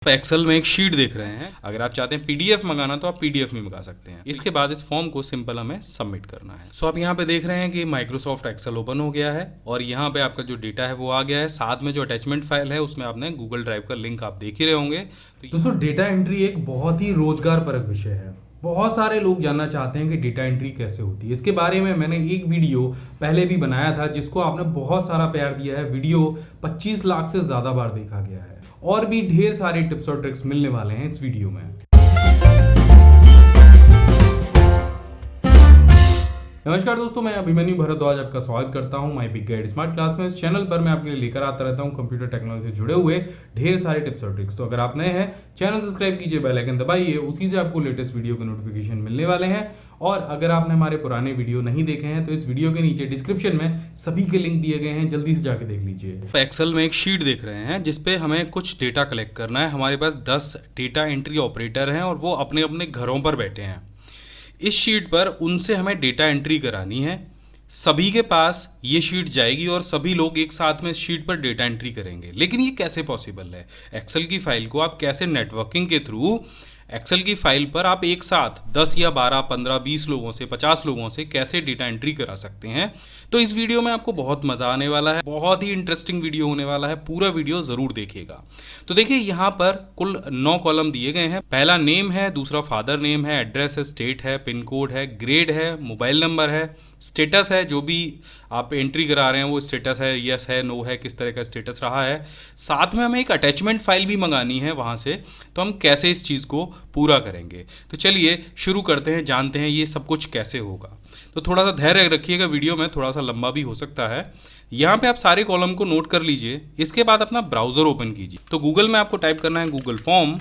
Excel में एक sheet देख रहे हैं। अगर आप चाहते हैं पीडीएफ मंगाना तो आप पीडीएफ में मंगा सकते हैं। इसके बाद इस फॉर्म को सिंपल हमें सबमिट करना है। सो आप यहाँ पे देख रहे हैं कि माइक्रोसॉफ्ट एक्सेल ओपन हो गया है और यहाँ पे आपका जो डेटा है वो आ गया है। साथ में जो अटैचमेंट फाइल है उसमें आपने गूगल ड्राइव का लिंक आप देख ही रहे होंगे। दोस्तों, डेटा एंट्री एक बहुत ही रोजगार परक विषय है। बहुत सारे लोग जानना चाहते हैं कि डेटा एंट्री कैसे होती है। इसके बारे में मैंने एक वीडियो पहले भी बनाया था जिसको आपने बहुत सारा प्यार दिया है। वीडियो 25 लाख से ज़्यादा बार देखा गया है और भी ढेर सारे टिप्स और ट्रिक्स मिलने वाले हैं इस वीडियो में। नमस्कार दोस्तों, मैं अभिमन्यु भारद्वाज आपका स्वागत करता हूं my big guide smart class में। इस चैनल पर मैं आपके लिए लेकर आता रहता हूं कंप्यूटर टेक्नोलॉजी से जुड़े हुए ढेर सारे टिप्स और ट्रिक्स। तो अगर आप नए हैं, चैनल सब्सक्राइब कीजिए, बेल आइकन दबाइए, उसी से आपको लेटेस्ट वीडियो के नोटिफिकेशन मिलने वाले हैं। और अगर आपने हमारे पुराने वीडियो नहीं देखे हैं तो इस वीडियो के नीचे डिस्क्रिप्शन में सभी के लिंक दिए गए हैं, जल्दी से जाके देख लीजिए। एक्सेल में एक शीट देख रहे हैं जिसपे हमें कुछ डेटा कलेक्ट करना है। हमारे पास 10 डेटा एंट्री ऑपरेटर हैं और वो अपने अपने घरों पर बैठे हैं। इस शीट पर उनसे हमें डेटा एंट्री करानी है। सभी के पास ये शीट जाएगी और सभी लोग एक साथ में इस शीट पर डेटा एंट्री करेंगे। लेकिन ये कैसे पॉसिबल है? एक्सेल की फाइल को आप कैसे नेटवर्किंग के थ्रू एक्सेल की फाइल पर आप एक साथ 10 या 12, 15, 20 लोगों से, 50 लोगों से कैसे डेटा एंट्री करा सकते हैं? तो इस वीडियो में आपको बहुत मज़ा आने वाला है। बहुत ही इंटरेस्टिंग वीडियो होने वाला है। पूरा वीडियो ज़रूर देखिएगा। तो देखिए, यहाँ पर कुल 9 कॉलम दिए गए हैं। पहला नेम है, दूसरा फादर नेम है, एड्रेस है, स्टेट है, पिन कोड है, ग्रेड है, मोबाइल नंबर है, स्टेटस है। जो भी आप एंट्री करा रहे हैं वो स्टेटस है, यस है, नो है, किस तरह का स्टेटस रहा है। साथ में हमें एक अटैचमेंट फाइल भी मंगानी है वहाँ से। तो हम कैसे इस चीज़ को पूरा करेंगे? तो चलिए शुरू करते हैं, जानते हैं ये सब कुछ कैसे होगा। तो थोड़ा सा धैर्य रखिएगा, वीडियो में थोड़ा सा लंबा भी हो सकता है। यहाँ पे आप सारे कॉलम को नोट कर लीजिए। इसके बाद अपना ब्राउज़र ओपन कीजिए। तो गूगल में आपको टाइप करना है गूगल फॉर्म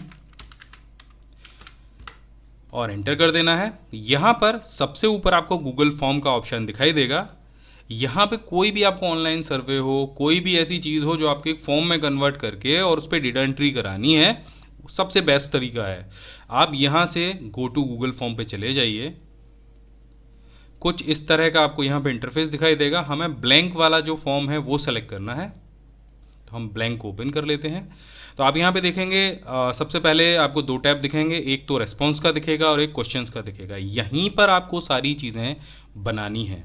और एंटर कर देना है। यहाँ पर सबसे ऊपर आपको गूगल फॉर्म का ऑप्शन दिखाई देगा। यहाँ पे कोई भी आपको ऑनलाइन सर्वे हो, कोई भी ऐसी चीज़ हो जो आपके फॉर्म में कन्वर्ट करके और उस पर डेटा एंट्री करानी है, सबसे बेस्ट तरीका है आप यहाँ से गो टू गूगल फॉर्म पे चले जाइए। कुछ इस तरह का आपको यहाँ पे इंटरफेस दिखाई देगा। हमें ब्लैंक वाला जो फॉर्म है वो सेलेक्ट करना है। तो हम ब्लैंक ओपन कर लेते हैं। तो आप यहाँ पे देखेंगे सबसे पहले आपको 2 टैब दिखेंगे। एक तो रेस्पॉन्स का दिखेगा और एक क्वेश्चंस का दिखेगा। यहीं पर आपको सारी चीज़ें बनानी है।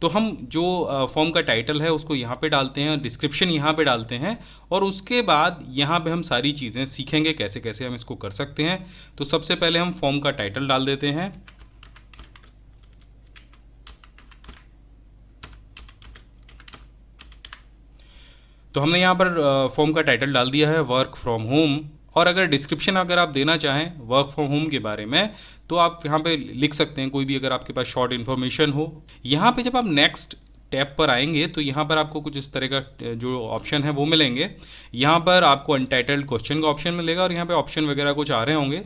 तो हम जो फॉर्म का टाइटल है उसको यहाँ पे डालते हैं, डिस्क्रिप्शन यहाँ पे डालते हैं और उसके बाद यहाँ पे हम सारी चीज़ें सीखेंगे कैसे कैसे हम इसको कर सकते हैं। तो सबसे पहले हम फॉर्म का टाइटल डाल देते हैं। तो हमने यहाँ पर फॉर्म का टाइटल डाल दिया है वर्क फ्रॉम होम। और अगर डिस्क्रिप्शन अगर आप देना चाहें वर्क फ्रॉम होम के बारे में तो आप यहाँ पे लिख सकते हैं कोई भी, अगर आपके पास शॉर्ट इन्फॉर्मेशन हो। यहाँ पे जब आप नेक्स्ट टैब पर आएंगे तो यहाँ पर आपको कुछ इस तरह का जो ऑप्शन है वो मिलेंगे। यहाँ पर आपको अनटाइटल्ड क्वेश्चन का ऑप्शन मिलेगा और यहाँ पे ऑप्शन वगैरह कुछ आ रहे होंगे।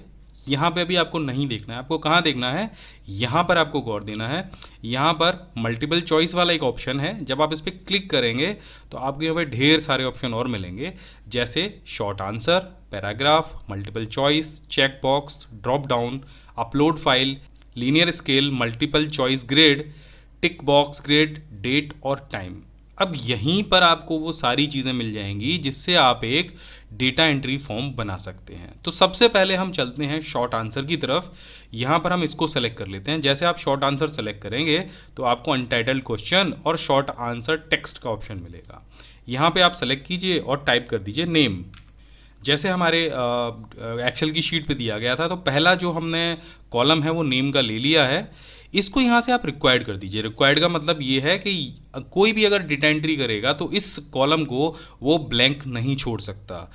यहाँ पे अभी आपको नहीं देखना है। आपको कहाँ देखना है? यहाँ पर आपको गौर देना है। यहाँ पर मल्टीपल चॉइस वाला एक ऑप्शन है। जब आप इस पर क्लिक करेंगे तो आपको यहाँ पे ढेर सारे ऑप्शन और मिलेंगे, जैसे short answer, paragraph, multiple choice, check box, drop down, upload file, linear scale, multiple choice grade, tick box grade, date और टाइम। अब यहीं पर आपको वो सारी चीज़ें मिल जाएंगी जिससे आप एक डेटा एंट्री फॉर्म बना सकते हैं। तो सबसे पहले हम चलते हैं शॉर्ट आंसर की तरफ। यहाँ पर हम इसको सेलेक्ट कर लेते हैं। जैसे आप शॉर्ट आंसर सेलेक्ट करेंगे तो आपको अनटाइटल्ड क्वेश्चन और शॉर्ट आंसर टेक्स्ट का ऑप्शन मिलेगा। यहाँ पे आप सेलेक्ट कीजिए और टाइप कर दीजिए नेम। जैसे हमारे एक्सेल की शीट पे दिया गया था, तो पहला जो हमने कॉलम है वो नेम का ले लिया है। इसको यहाँ से आप रिक्वायर्ड कर दीजिए। रिक्वायर्ड का मतलब ये है कि कोई भी अगर डेटा एंट्री करेगा तो इस कॉलम को वो ब्लैंक नहीं छोड़ सकता,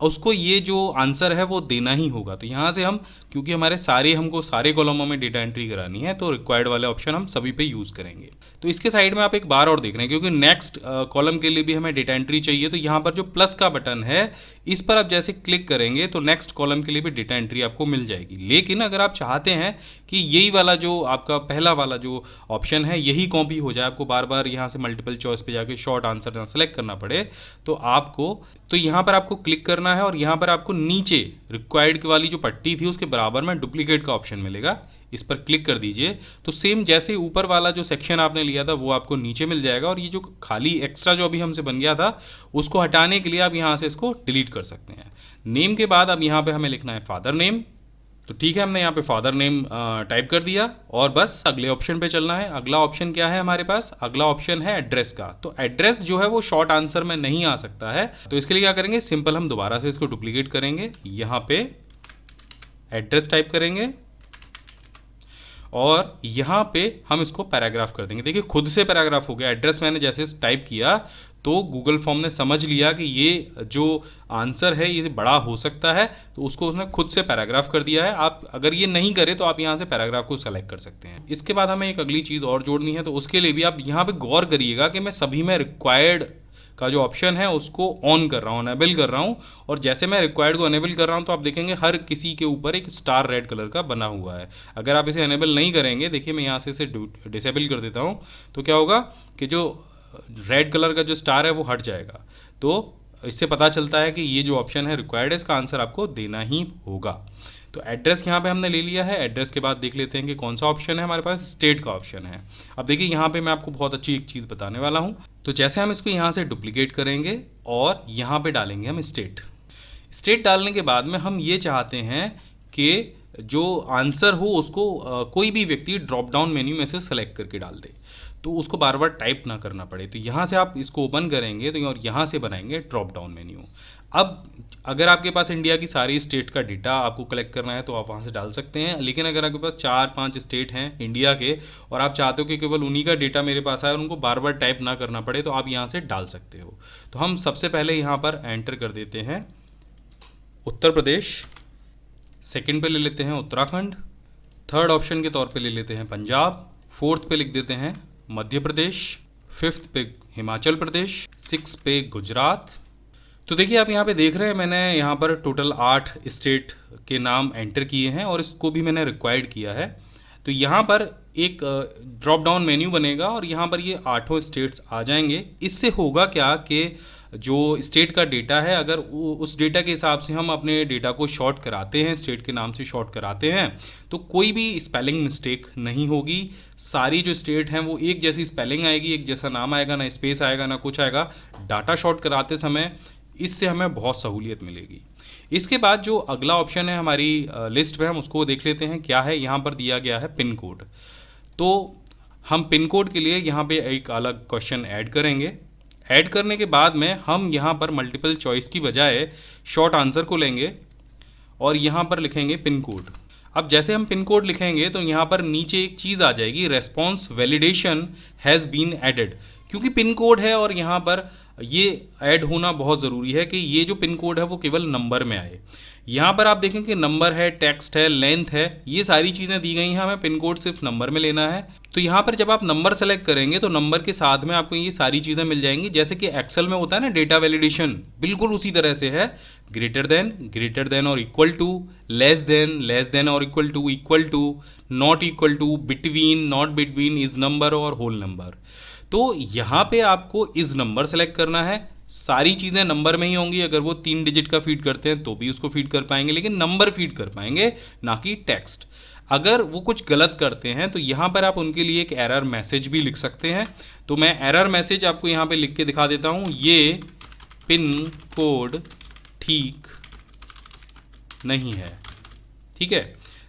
उसको ये जो आंसर है वो देना ही होगा। तो यहाँ से हम, क्योंकि हमको सारे कॉलमों में डेटा एंट्री करानी है, तो रिक्वायर्ड वाले ऑप्शन हम सभी पे यूज़ करेंगे। तो इसके साइड में आप एक बार और देख रहे हैं क्योंकि नेक्स्ट कॉलम के लिए भी हमें डेटा एंट्री चाहिए। तो यहाँ पर जो प्लस का बटन है इस पर आप जैसे क्लिक करेंगे तो नेक्स्ट कॉलम के लिए भी डेटा एंट्री आपको मिल जाएगी। लेकिन अगर आप चाहते हैं कि यही वाला जो आपका पहला वाला जो ऑप्शन है यही कॉपी हो जाए, आपको बार बार यहाँ से मल्टीपल चॉइस पे जाके शॉर्ट आंसर ना सेलेक्ट करना पड़े, तो यहाँ पर आपको क्लिक करना है और यहाँ पर आपको नीचे रिक्वायर्ड वाली जो पट्टी थी उसके बराबर में डुप्लीकेट का ऑप्शन मिलेगा। इस पर क्लिक कर दीजिए तो सेम जैसे ऊपर वाला जो सेक्शन आपने लिया था वो आपको नीचे मिल जाएगा, और ये जो खाली एक्स्ट्रा जो अभी हमसे बन गया था उसको हटाने के लिए आप यहाँ से इसको डिलीट कर सकते हैं। नेम के बाद अब यहाँ पे हमें लिखना है फादर नेम। तो ठीक है, हमने यहाँ पे फादर नेम टाइप कर दिया और बस अगले ऑप्शन पे चलना है। अगला ऑप्शन क्या है हमारे पास? अगला ऑप्शन है एड्रेस का। तो एड्रेस जो है वो शॉर्ट आंसर में नहीं आ सकता है, तो इसके लिए क्या करेंगे, सिंपल हम दोबारा से इसको डुप्लीकेट करेंगे, यहाँ पे एड्रेस टाइप करेंगे और यहाँ पे हम इसको पैराग्राफ कर देंगे। देखिए खुद से पैराग्राफ हो गया। एड्रेस मैंने जैसे टाइप किया तो गूगल फॉर्म ने समझ लिया कि ये जो आंसर है ये बड़ा हो सकता है, तो उसको उसने खुद से पैराग्राफ कर दिया है। आप अगर ये नहीं करें तो आप यहाँ से पैराग्राफ को सेलेक्ट कर सकते हैं। इसके बाद हमें एक अगली चीज़ और जोड़नी है, तो उसके लिए भी आप यहाँ पे गौर करिएगा कि मैं सभी में रिक्वायर्ड का जो ऑप्शन है उसको ऑन कर रहा हूँ, अनेबल कर रहा हूँ, और जैसे मैं रिक्वायर्ड को अनेबल कर रहा हूँ तो आप देखेंगे हर किसी के ऊपर एक स्टार रेड कलर का बना हुआ है। अगर आप इसे अनेबल नहीं करेंगे, देखिए मैं यहाँ से इसे डिसेबल कर देता हूँ, तो क्या होगा कि जो रेड कलर का जो स्टार है वो हट जाएगा। तो इससे पता चलता है कि ये जो ऑप्शन है रिक्वायर्ड है, इसका आंसर आपको देना ही होगा। तो एड्रेस यहाँ पे हमने ले लिया है। एड्रेस के बाद देख लेते हैं कि कौन सा ऑप्शन है हमारे पास। स्टेट का ऑप्शन है। अब देखिए यहाँ पे मैं आपको बहुत अच्छी एक चीज़ बताने वाला हूँ। तो जैसे हम इसको यहाँ से डुप्लीकेट करेंगे और यहाँ पे डालेंगे हम स्टेट। स्टेट डालने के बाद में हम ये चाहते हैं कि जो आंसर हो उसको कोई भी व्यक्ति ड्रॉप डाउन मेन्यू में से सेलेक्ट करके डाल दे, तो उसको बार बार टाइप ना करना पड़े। तो यहाँ से आप इसको ओपन करेंगे तो और यहाँ से बनाएंगे ड्रॉप डाउन मेन्यू। अब अगर आपके पास इंडिया की सारी स्टेट का डेटा आपको कलेक्ट करना है तो आप वहाँ से डाल सकते हैं, लेकिन अगर आपके पास 4-5 स्टेट हैं इंडिया के और आप चाहते हो कि केवल उन्हीं का डेटा मेरे पास आए और उनको बार बार टाइप ना करना पड़े, तो आप यहाँ से डाल सकते हो। तो हम सबसे पहले यहाँ पर एंटर कर देते हैं उत्तर प्रदेश, सेकंड पे ले लेते हैं उत्तराखंड, थर्ड ऑप्शन के तौर पे ले लेते हैं पंजाब, फोर्थ पे लिख देते हैं मध्य प्रदेश, फिफ्थ पे हिमाचल प्रदेश, सिक्स पे गुजरात। तो देखिए आप यहाँ पे देख रहे हैं मैंने यहाँ पर टोटल 8 स्टेट के नाम एंटर किए हैं और इसको भी मैंने रिक्वायर्ड किया है। तो यहाँ पर एक ड्रॉप डाउन मेन्यू बनेगा और यहाँ पर ये 8 स्टेट्स आ जाएंगे। इससे होगा क्या कि जो स्टेट का डेटा है, अगर उस डेटा के हिसाब से हम अपने डेटा को शॉर्ट कराते हैं, स्टेट के नाम से शॉर्ट कराते हैं, तो कोई भी स्पेलिंग मिस्टेक नहीं होगी। सारी जो स्टेट हैं वो एक जैसी स्पेलिंग आएगी, एक जैसा नाम आएगा, ना स्पेस आएगा ना कुछ आएगा। डाटा शॉर्ट कराते समय इससे हमें बहुत सहूलियत मिलेगी। इसके बाद जो अगला ऑप्शन है हमारी लिस्ट में, हम उसको देख लेते हैं क्या है। यहाँ पर दिया गया है पिन कोड। तो हम पिन कोड के लिए यहाँ पे एक अलग क्वेश्चन ऐड करेंगे। ऐड करने के बाद में हम यहाँ पर मल्टीपल चॉइस की बजाय शॉर्ट आंसर को लेंगे और यहाँ पर लिखेंगे पिन कोड। अब जैसे हम पिन कोड लिखेंगे तो यहाँ पर नीचे एक चीज़ आ जाएगी, response validation has been added. क्योंकि पिन कोड है और यहाँ पर ये ऐड होना बहुत ज़रूरी है कि ये जो पिन कोड है वो केवल नंबर में आए। यहाँ पर आप देखें कि नंबर है, टेक्स्ट है, लेंथ है, ये सारी चीज़ें दी गई हैं। हमें पिन कोड सिर्फ नंबर में लेना है। तो यहाँ पर जब आप नंबर सेलेक्ट करेंगे तो नंबर के साथ में आपको ये सारी चीज़ें मिल जाएंगी, जैसे कि एक्सेल में होता है ना डेटा वैलिडेशन, बिल्कुल उसी तरह से है। ग्रेटर देन और इक्वल टू, लेस देन और equal to, not equal to, between, not between, is number और होल नंबर। तो यहाँ पे आपको इज नंबर सेलेक्ट करना है। सारी चीज़ें नंबर में ही होंगी। अगर वो 3 डिजिट का फीड करते हैं तो भी उसको फीड कर पाएंगे, लेकिन नंबर फीड कर पाएंगे, ना कि टेक्स्ट। अगर वो कुछ गलत करते हैं तो यहाँ पर आप उनके लिए एक एरर मैसेज भी लिख सकते हैं। तो मैं एरर मैसेज आपको यहाँ पे लिख के दिखा देता हूँ। ये पिन कोड ठीक नहीं है, ठीक है।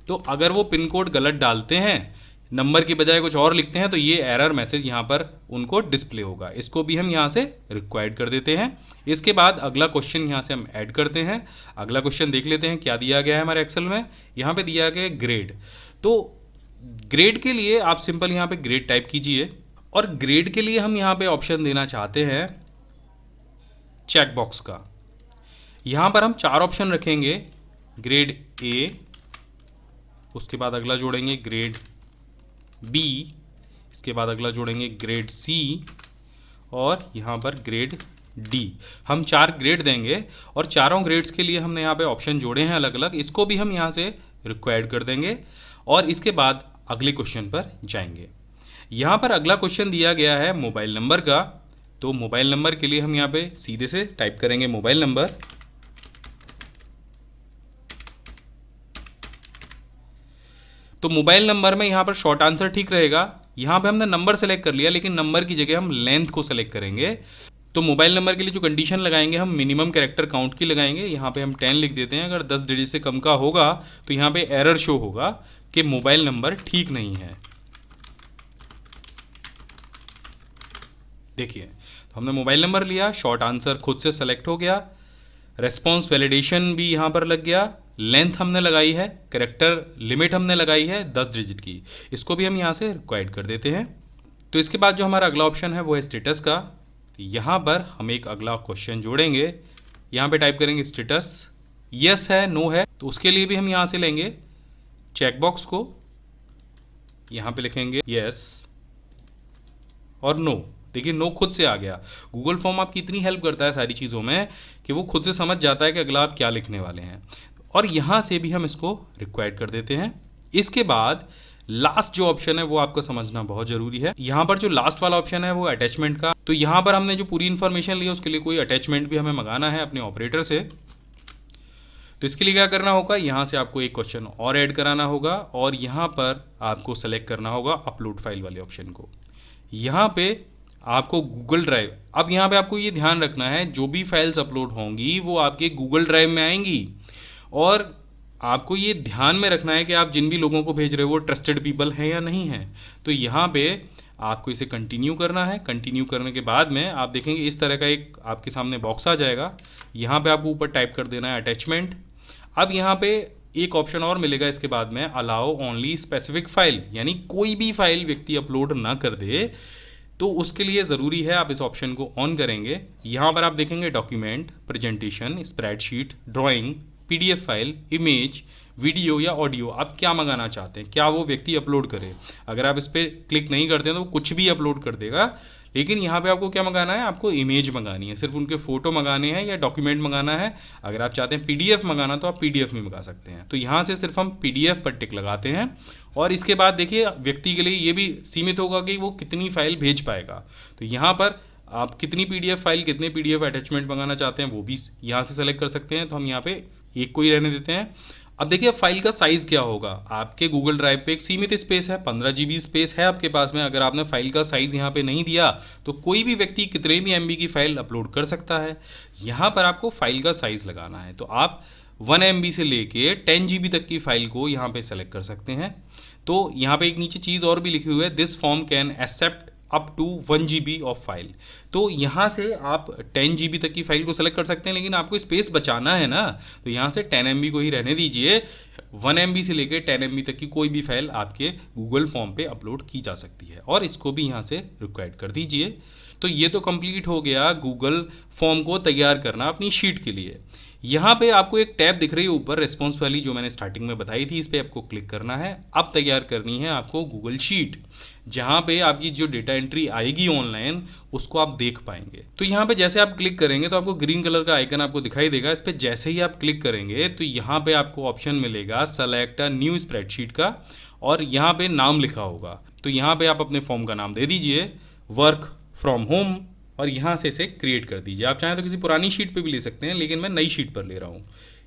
तो अगर वो पिन कोड गलत डालते हैं, नंबर की बजाय कुछ और लिखते हैं, तो ये एरर मैसेज यहाँ पर उनको डिस्प्ले होगा। इसको भी हम यहाँ से रिक्वायर्ड कर देते हैं। इसके बाद अगला क्वेश्चन यहाँ से हम ऐड करते हैं। अगला क्वेश्चन देख लेते हैं क्या दिया गया है हमारे एक्सेल में। यहाँ पे दिया गया है ग्रेड। तो ग्रेड के लिए आप सिंपल यहाँ पे ग्रेड टाइप कीजिए और ग्रेड के लिए हम यहाँ पे ऑप्शन देना चाहते हैं चेक बॉक्स का। यहाँ पर हम 4 ऑप्शन रखेंगे, ग्रेड ए, उसके बाद अगला जोड़ेंगे ग्रेड बी, इसके बाद अगला जोड़ेंगे ग्रेड सी और यहाँ पर ग्रेड डी। हम 4 ग्रेड देंगे और चारों ग्रेड्स के लिए हमने यहाँ पे ऑप्शन जोड़े हैं अलग अलग। इसको भी हम यहाँ से रिक्वायर्ड कर देंगे और इसके बाद अगले क्वेश्चन पर जाएंगे। यहाँ पर अगला क्वेश्चन दिया गया है मोबाइल नंबर का। तो मोबाइल नंबर के लिए हम यहाँ पे सीधे से टाइप करेंगे मोबाइल नंबर। तो मोबाइल नंबर में यहाँ पर शॉर्ट आंसर ठीक रहेगा। यहाँ पे हमने नंबर सेलेक्ट कर लिया, लेकिन नंबर की जगह हम लेंथ को सेलेक्ट करेंगे। तो मोबाइल नंबर के लिए जो कंडीशन लगाएंगे हम मिनिमम कैरेक्टर काउंट की लगाएंगे। यहाँ पे हम 10 लिख देते हैं। अगर 10 डिजिट से कम का होगा तो यहाँ पे एरर शो होगा कि मोबाइल नंबर ठीक नहीं है। देखिए, तो हमने मोबाइल नंबर लिया, शॉर्ट आंसर खुद से सेलेक्ट हो गया, रेस्पॉन्स वैलिडेशन भी यहाँ पर लग गया, लेंथ हमने लगाई है, कैरेक्टर लिमिट हमने लगाई है 10 डिजिट की, इसको भी हम यहाँ से रिक्वायर्ड कर देते हैं। तो इसके बाद जो हमारा अगला ऑप्शन है वो है स्टेटस का। यहाँ पर हम एक अगला क्वेश्चन जोड़ेंगे। यहाँ पे टाइप करेंगे स्टेटस, यस है नो है, तो उसके लिए भी हम यहाँ से लेंगे चेकबॉक्स को, यहाँ पे लिखेंगे यस और नो। देखिए नो खुद से आ गया। गूगल फॉर्म आपकी इतनी हेल्प करता है सारी चीज़ों में कि वो खुद से समझ जाता है कि अगला आप क्या लिखने वाले हैं, और यहाँ से भी हम इसको रिक्वायर्ड कर देते हैं। इसके बाद लास्ट जो ऑप्शन है वो आपको समझना बहुत ज़रूरी है। यहाँ पर जो लास्ट वाला ऑप्शन है वो अटैचमेंट का। तो यहाँ पर हमने जो पूरी इन्फॉर्मेशन ली है उसके लिए कोई अटैचमेंट भी हमें मंगाना है अपने ऑपरेटर से। तो इसके लिए क्या करना होगा, यहाँ से आपको एक क्वेश्चन और ऐड कराना होगा और यहाँ पर आपको सेलेक्ट करना होगा अपलोड फाइल वाले ऑप्शन को। यहाँ पे आपको गूगल ड्राइव, अब यहाँ पे आपको ये ध्यान रखना है जो भी फाइल्स अपलोड होंगी वो आपके गूगल ड्राइव में आएंगी, और आपको ये ध्यान में रखना है कि आप जिन भी लोगों को भेज रहे हो वो ट्रस्टेड पीपल हैं या नहीं हैं। तो यहाँ पे आपको इसे कंटिन्यू करना है। कंटिन्यू करने के बाद में आप देखेंगे इस तरह का एक आपके सामने बॉक्स आ जाएगा। यहाँ पे आपको ऊपर टाइप कर देना है अटैचमेंट। अब यहाँ पे एक ऑप्शन और मिलेगा इसके बाद में, अलाउ ओनली स्पेसिफिक फाइल, यानी कोई भी फाइल व्यक्ति अपलोड ना कर दे। तो उसके लिए ज़रूरी है आप इस ऑप्शन को ऑन करेंगे। यहाँ पर आप देखेंगे document, presentation, spreadsheet, drawing, PDF file, image, video या ऑडियो, आप क्या मंगाना चाहते हैं, क्या वो व्यक्ति अपलोड करे। अगर आप इस पर क्लिक नहीं करते हैं तो वो कुछ भी अपलोड कर देगा, लेकिन यहाँ पे आपको क्या मंगाना है, आपको इमेज मंगानी है, सिर्फ उनके फोटो मंगाने हैं या डॉक्यूमेंट मंगाना है। अगर आप चाहते हैं पीडीएफ मंगाना तो आप पीडीएफ में मंगा सकते हैं। तो यहाँ से सिर्फ हम पीडीएफ पर टिक लगाते हैं और इसके बाद देखिए व्यक्ति के लिए ये भी सीमित होगा कि वो कितनी फाइल भेज पाएगा। तो यहाँ पर आप कितनी पीडीएफ फाइल, कितने पीडीएफ अटैचमेंट मंगाना चाहते हैं वो भी यहाँ से सेलेक्ट कर सकते हैं। तो हम यहाँ पे एक को ही रहने देते हैं। अब देखिए फाइल का साइज़ क्या होगा। आपके गूगल ड्राइव पे एक सीमित स्पेस है, 15 GB स्पेस है आपके पास में। अगर आपने फाइल का साइज़ यहाँ पे नहीं दिया तो कोई भी व्यक्ति कितने भी MB की फाइल अपलोड कर सकता है। यहाँ पर आपको फाइल का साइज़ लगाना है, तो आप 1 MB से लेके 10 GB तक की फाइल को यहाँ पे सेलेक्ट कर सकते हैं। तो यहाँ पे एक नीचे चीज़ और भी लिखी हुई है, this form can accept up to 1 GB of file. तो यहाँ से आप 10 GB तक की फाइल को सेलेक्ट कर सकते हैं, लेकिन आपको स्पेस बचाना है ना, तो यहाँ से 10 MB को ही रहने दीजिए। 1 MB से लेकर 10 MB तक की कोई भी फाइल आपके गूगल फॉर्म पे अपलोड की जा सकती है, और इसको भी यहाँ से रिक्वायर्ड कर दीजिए। तो ये तो कंप्लीट हो गया गूगल फॉर्म को तैयार करना अपनी शीट के लिए। यहाँ पे आपको एक टैब दिख रही है ऊपर, रिस्पॉन्स वाली, जो मैंने स्टार्टिंग में बताई थी, इस पर आपको क्लिक करना है। अब तैयार करनी है आपको गूगल शीट, जहाँ पे आपकी जो डेटा एंट्री आएगी ऑनलाइन उसको आप देख पाएंगे। तो यहाँ पे जैसे आप क्लिक करेंगे तो आपको ग्रीन कलर का आइकन आपको दिखाई देगा। इस पर जैसे ही आप क्लिक करेंगे तो यहाँ पे आपको ऑप्शन मिलेगा सेलेक्ट अ न्यू स्प्रेडशीट का, और यहाँ पे नाम लिखा होगा। तो यहाँ पे आप अपने फॉर्म का नाम दे दीजिए वर्क फ्रॉम होम, और यहाँ से इसे क्रिएट कर दीजिए। आप चाहें तो किसी पुरानी शीट पे भी ले सकते हैं, लेकिन मैं नई शीट पर ले रहा हूँ।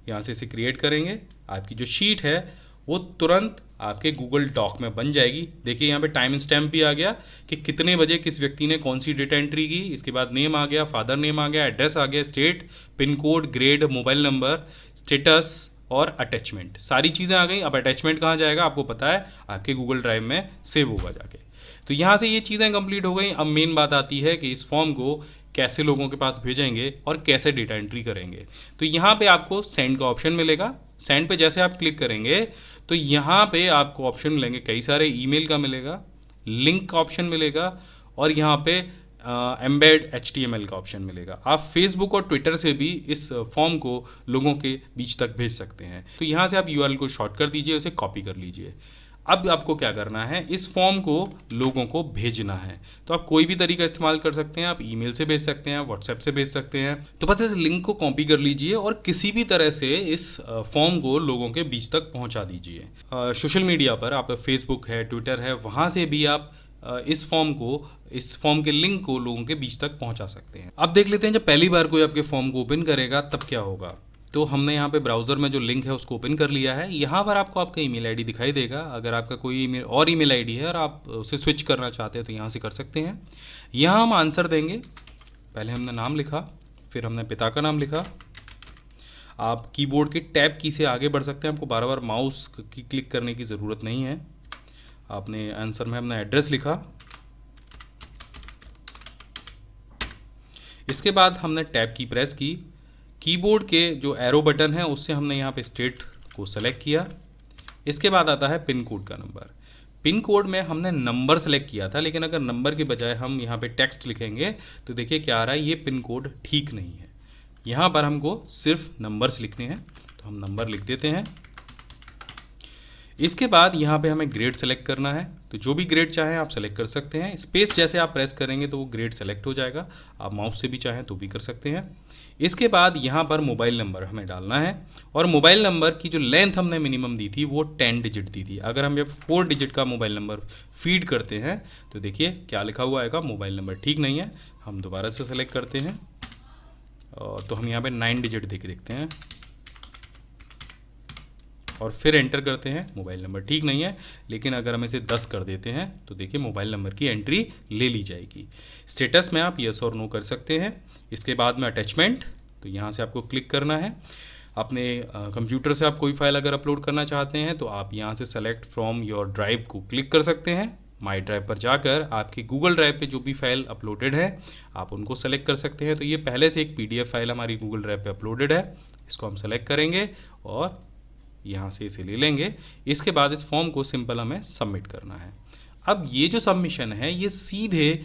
यहाँ से इसे क्रिएट करेंगे, आपकी जो शीट है वो तुरंत आपके गूगल डॉक में बन जाएगी। देखिए यहाँ पे टाइम स्टैम्प भी आ गया कि कितने बजे किस व्यक्ति ने कौन सी डेटा एंट्री की। इसके बाद नेम आ गया, फादर नेम आ गया, एड्रेस आ गया, state, pin code, grade, mobile number, status और अटैचमेंट, सारी चीज़ें आ गई। अब अटैचमेंट कहाँ जाएगा आपको पता है, आपके गूगल ड्राइव में सेव होगा जाके। तो यहाँ से ये चीज़ें कंप्लीट हो गई। अब मेन बात आती है कि इस फॉर्म को कैसे लोगों के पास भेजेंगे और कैसे डेटा एंट्री करेंगे। तो यहाँ पे आपको सेंड का ऑप्शन मिलेगा। सेंड पे जैसे आप क्लिक करेंगे तो यहाँ पे आपको ऑप्शन मिलेंगे कई सारे, ईमेल का मिलेगा, लिंक का ऑप्शन मिलेगा, और यहाँ पे एम्बेड HTML का ऑप्शन मिलेगा। आप फेसबुक और ट्विटर से भी इस फॉर्म को लोगों के बीच तक भेज सकते हैं। तो यहाँ से आप URL को शॉर्ट कर दीजिए, उसे कॉपी कर लीजिए। अब आपको क्या करना है, इस फॉर्म को लोगों को भेजना है। तो आप कोई भी तरीका इस्तेमाल कर सकते हैं, आप ईमेल से भेज सकते हैं, व्हाट्सएप से भेज सकते हैं। तो बस इस लिंक को कॉपी कर लीजिए और किसी भी तरह से इस फॉर्म को लोगों के बीच तक पहुंचा दीजिए। सोशल मीडिया पर आप फेसबुक है, ट्विटर है, वहाँ से भी आप इस फॉर्म के लिंक को लोगों के बीच तक पहुंचा सकते हैं। अब देख लेते हैं जब पहली बार कोई आपके फॉर्म को ओपन करेगा तब क्या होगा। तो हमने यहाँ पे ब्राउज़र में जो लिंक है उसको ओपन कर लिया है। यहाँ पर आपको आपका ईमेल आईडी दिखाई देगा। अगर आपका कोई ईमेल आईडी है और आप उसे स्विच करना चाहते हैं तो यहाँ से कर सकते हैं। यहाँ हम आंसर देंगे। पहले हमने नाम लिखा, फिर हमने पिता का नाम लिखा। आप कीबोर्ड के टैब की से आगे बढ़ सकते हैं, आपको बार बार माउस की क्लिक करने की ज़रूरत नहीं है। आपने आंसर में अपना एड्रेस लिखा। इसके बाद हमने टैब की प्रेस की। कीबोर्ड के जो एरो बटन है उससे हमने यहाँ पे स्टेट को सेलेक्ट किया। इसके बाद आता है पिन कोड का नंबर। पिन कोड में हमने नंबर सेलेक्ट किया था, लेकिन अगर नंबर के बजाय हम यहाँ पे टेक्स्ट लिखेंगे तो देखिए क्या आ रहा है, ये पिन कोड ठीक नहीं है। यहाँ पर हमको सिर्फ नंबर्स लिखने हैं, तो हम नंबर लिख देते हैं। इसके बाद यहाँ पे हमें ग्रेड सेलेक्ट करना है, तो जो भी ग्रेड चाहें आप सेलेक्ट कर सकते हैं। स्पेस जैसे आप प्रेस करेंगे तो वो ग्रेड सेलेक्ट हो जाएगा। आप माउस से भी चाहें तो भी कर सकते हैं। इसके बाद यहाँ पर मोबाइल नंबर हमें डालना है, और मोबाइल नंबर की जो लेंथ हमने मिनिमम दी थी वो 10 डिजिट दी थी। अगर हम जब 4 डिजिट का मोबाइल नंबर फीड करते हैं तो देखिए क्या लिखा हुआ आएगा, मोबाइल नंबर ठीक नहीं है। हम दोबारा से सेलेक्ट करते हैं, तो हम यहाँ पे 9 डिजिट दे के देखते हैं और फिर एंटर करते हैं। मोबाइल नंबर ठीक नहीं है, लेकिन अगर हम इसे 10 कर देते हैं तो देखिए मोबाइल नंबर की एंट्री ले ली जाएगी। स्टेटस में आप यस और नो कर सकते हैं। इसके बाद में अटैचमेंट, तो यहाँ से आपको क्लिक करना है। अपने कंप्यूटर से आप कोई फाइल अगर अपलोड करना चाहते हैं तो आप यहाँ से सेलेक्ट फ्रॉम योर ड्राइव को क्लिक कर सकते हैं। माई ड्राइव पर जाकर आपके गूगल ड्राइव पे जो भी फाइल अपलोडेड है आप उनको सेलेक्ट कर सकते हैं। तो ये पहले से एक PDF फाइल हमारी गूगल ड्राइव पे अपलोडेड है, इसको हम सेलेक्ट करेंगे और यहाँ से इसे ले लेंगे। इसके बाद इस फॉर्म को सिंपल हमें सबमिट करना है। अब ये जो सबमिशन है ये सीधे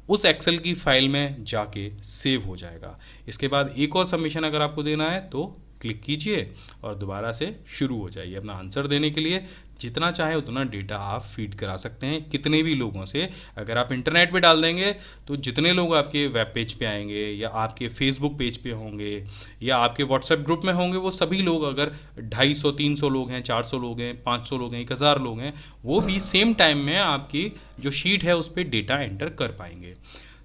उस एक्सेल की फाइल में जाके सेव हो जाएगा। इसके बाद एक और सबमिशन अगर आपको देना है तो क्लिक कीजिए और दोबारा से शुरू हो जाइए अपना आंसर देने के लिए। जितना चाहे उतना डेटा आप फीड करा सकते हैं, कितने भी लोगों से। अगर आप इंटरनेट पे डाल देंगे तो जितने लोग आपके वेब पेज पे आएंगे या आपके फेसबुक पेज पे होंगे या आपके व्हाट्सएप ग्रुप में होंगे, वो सभी लोग, अगर 250 300 लोग हैं, 400 लोग हैं, 500 लोग हैं, 1000 लोग हैं, वो भी सेम टाइम में आपकी जो शीट है उस पर डेटा एंटर कर पाएंगे।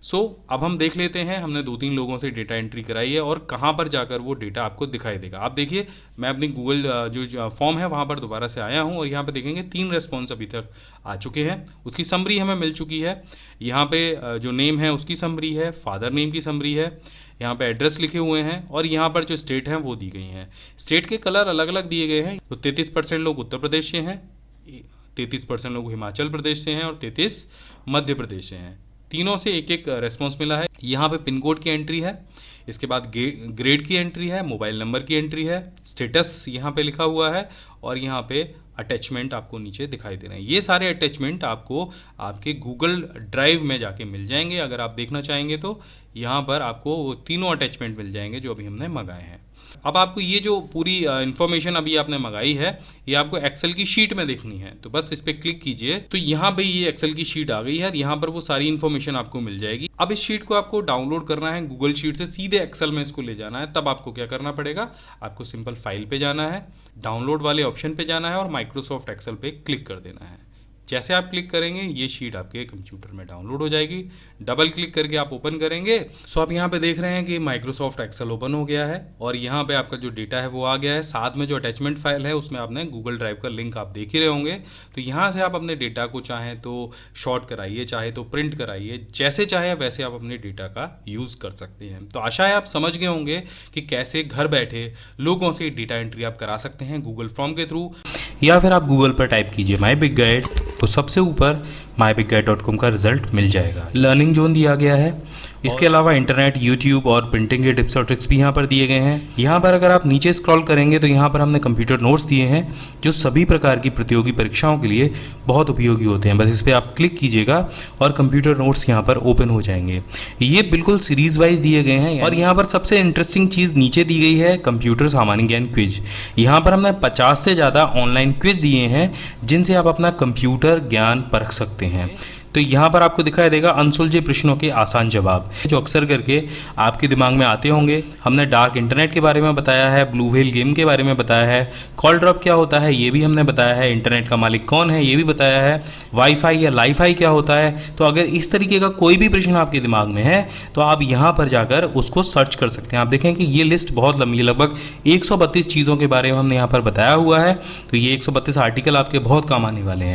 अब हम देख लेते हैं, हमने 2-3 लोगों से डेटा एंट्री कराई है और कहाँ पर जाकर वो डेटा आपको दिखाई देगा। आप देखिए मैं अपनी गूगल जो फॉर्म है वहाँ पर दोबारा से आया हूँ और यहाँ पे देखेंगे 3 रेस्पॉन्स अभी तक आ चुके हैं। उसकी समरी हमें मिल चुकी है। यहाँ पे जो नेम है उसकी समरी है, फादर नेम की समरी है, यहाँ पे एड्रेस लिखे हुए हैं और यहाँ पर जो स्टेट हैं वो दी गई हैं। स्टेट के कलर अलग अलग दिए गए हैं। तो 33% लोग उत्तर प्रदेश से हैं, 33% लोग हिमाचल प्रदेश से हैं और 33 मध्य प्रदेश से हैं। तीनों से एक एक रेस्पॉन्स मिला है। यहाँ पे पिन कोड की एंट्री है, इसके बाद ग्रेड की एंट्री है, मोबाइल नंबर की एंट्री है, स्टेटस यहाँ पे लिखा हुआ है और यहाँ पे अटैचमेंट आपको नीचे दिखाई दे रहे हैं। ये सारे अटैचमेंट आपको आपके गूगल ड्राइव में जाके मिल जाएंगे। अगर आप देखना चाहेंगे तो यहाँ पर आपको वो तीनों अटैचमेंट मिल जाएंगे जो अभी हमने मंगाए हैं। अब आपको ये जो पूरी इन्फॉर्मेशन अभी आपने मंगाई है ये आपको एक्सेल की शीट में देखनी है, तो बस इस पर क्लिक कीजिए। तो यहाँ पे ये एक्सेल की शीट आ गई है, यहाँ पर वो सारी इन्फॉर्मेशन आपको मिल जाएगी। अब इस शीट को आपको डाउनलोड करना है गूगल शीट से, सीधे एक्सेल में इसको ले जाना है। तब आपको क्या करना पड़ेगा, आपको सिंपल फाइल पे जाना है, डाउनलोड वाले ऑप्शन पे जाना है और माइक्रोसॉफ्ट एक्सेल पे क्लिक कर देना है। जैसे आप क्लिक करेंगे ये शीट आपके कंप्यूटर में डाउनलोड हो जाएगी। डबल क्लिक करके आप ओपन करेंगे। आप यहाँ पे देख रहे हैं कि माइक्रोसॉफ्ट एक्सेल ओपन हो गया है और यहाँ पे आपका जो डेटा है वो आ गया है। साथ में जो अटैचमेंट फाइल है उसमें आपने गूगल ड्राइव का लिंक आप देख ही रहे होंगे। तो यहाँ से आप अपने डेटा को चाहें तो शॉर्ट कराइए, चाहे तो प्रिंट कराइए, जैसे चाहे वैसे आप अपने डेटा का यूज़ कर सकते हैं। तो आशा है आप समझ गए होंगे कि कैसे घर बैठे लोगों से डेटा एंट्री आप करा सकते हैं गूगल फॉर्म के थ्रू, या फिर आप गूगल पर टाइप कीजिए माई बिग गाइड, तो सबसे ऊपर myBigGuide.com का रिजल्ट मिल जाएगा। लर्निंग जोन दिया गया है। इसके अलावा इंटरनेट, यूट्यूब और प्रिंटिंग के टिप्स और ट्रिक्स भी यहाँ पर दिए गए हैं। यहाँ पर अगर आप नीचे स्क्रॉल करेंगे तो यहाँ पर हमने कंप्यूटर नोट्स दिए हैं जो सभी प्रकार की प्रतियोगी परीक्षाओं के लिए बहुत उपयोगी होते हैं। बस इस पर आप क्लिक कीजिएगा और कंप्यूटर नोट्स यहाँ पर ओपन हो जाएंगे। ये बिल्कुल सीरीज वाइज दिए गए हैं और यहाँ पर सबसे इंटरेस्टिंग चीज़ नीचे दी गई है कंप्यूटर सामान्य ज्ञान क्विज। यहाँ पर हमने 50 से ज़्यादा ऑनलाइन क्विज दिए हैं जिनसे आप अपना कंप्यूटर ज्ञान परख सकते हैं। तो यहाँ पर आपको दिखाई देगा अनसुलझे प्रश्नों के आसान जवाब, जो अक्सर करके आपके दिमाग में आते होंगे। हमने डार्क इंटरनेट के बारे में बताया है, ब्लू व्हेल गेम के बारे में बताया है, कॉल ड्रॉप क्या होता है ये भी हमने बताया है, इंटरनेट का मालिक कौन है ये भी बताया है, वाईफाई या लाईफाई क्या होता है। तो अगर इस तरीके का कोई भी प्रश्न आपके दिमाग में है तो आप यहाँ पर जाकर उसको सर्च कर सकते हैं। आप देखें कि ये लिस्ट बहुत लंबी है, लगभग 132 चीज़ों के बारे में हमने यहाँ पर बताया हुआ है। तो ये 132 आर्टिकल आपके बहुत काम आने वाले हैं।